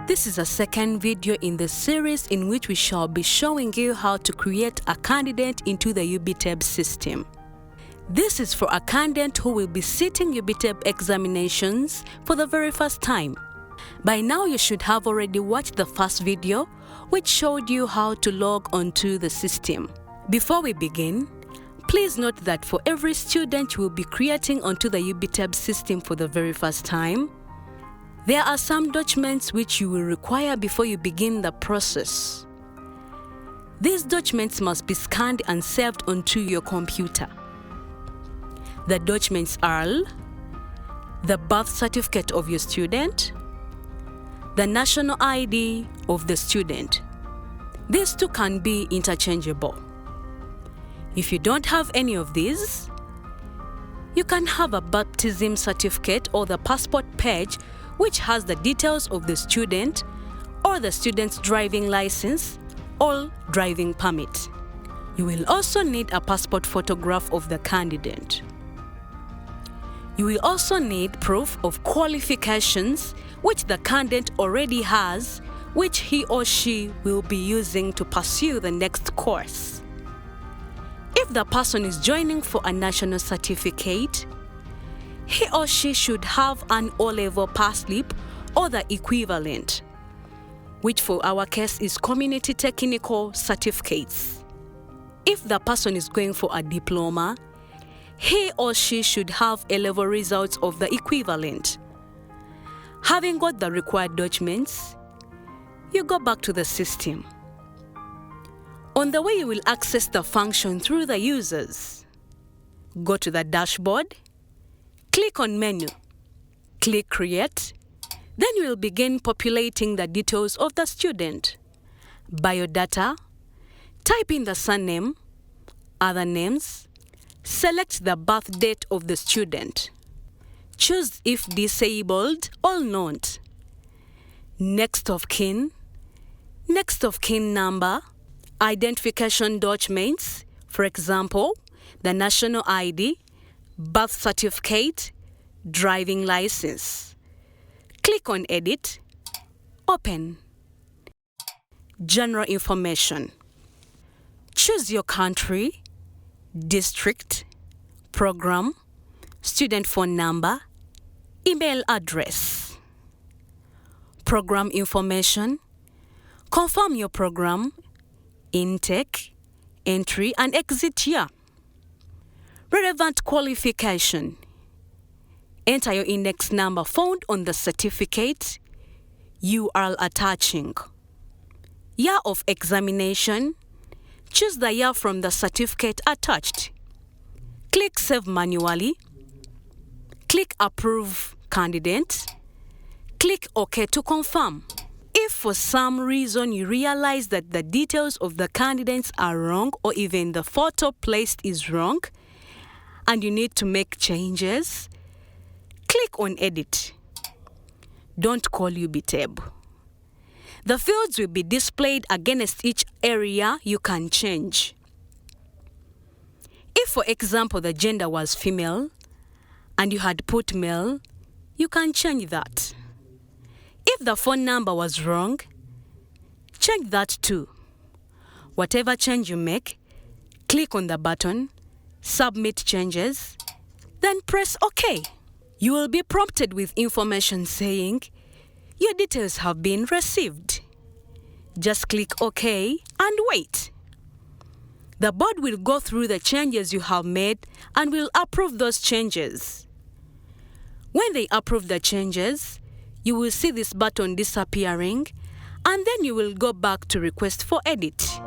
This is a second video in the series in which we shall be showing you how to create a candidate into the UBTEB system. This is for a candidate who will be sitting UBTEB examinations for the very first time. By now you should have already watched the first video which showed you how to log onto the system. Before we begin, please note that for every student you will be creating onto the UBTEB system for the very first time, there are some documents which you will require before you begin the process. These documents must be scanned and saved onto your computer. The documents are the birth certificate of your student, the national ID of the student. These two can be interchangeable. If you don't have any of these, you can have a baptism certificate or the passport page which has the details of the student or the student's driving license or driving permit. You will also need a passport photograph of the candidate. You will also need proof of qualifications which the candidate already has, which he or she will be using to pursue the next course. If the person is joining for a national certificate, he or she should have an O-level pass slip or the equivalent, which for our case is community technical certificates. If the person is going for a diploma, he or she should have A-level results of the equivalent. Having got the required documents, you go back to the system. On the way, you will access the function through the users. Go to the dashboard, click on menu, click create, then you will begin populating the details of the student. Biodata, type in the surname, other names, select the birth date of the student. Choose if disabled or not. Next of kin number, identification documents, for example, the national ID, birth certificate, driving license. Click on Edit, Open. General information. Choose your country, district, program, student phone number, email address. Program information. Confirm your program, intake, entry, and exit year. Relevant qualification. Enter your index number found on the certificate you are attaching. Year of examination. Choose the year from the certificate attached. Click Save manually. Click Approve candidate. Click OK to confirm. If for some reason you realize that the details of the candidates are wrong or even the photo placed is wrong and you need to make changes, click on Edit. Don't call UBTEB. The fields will be displayed against each area you can change. If, for example, the gender was female and you had put male, you can change that. If the phone number was wrong, change that too. Whatever change you make, click on the button, Submit Changes, then press OK. You will be prompted with information saying, your details have been received. Just click OK and wait. The board will go through the changes you have made and will approve those changes. When they approve the changes, you will see this button disappearing, and then you will go back to request for edit.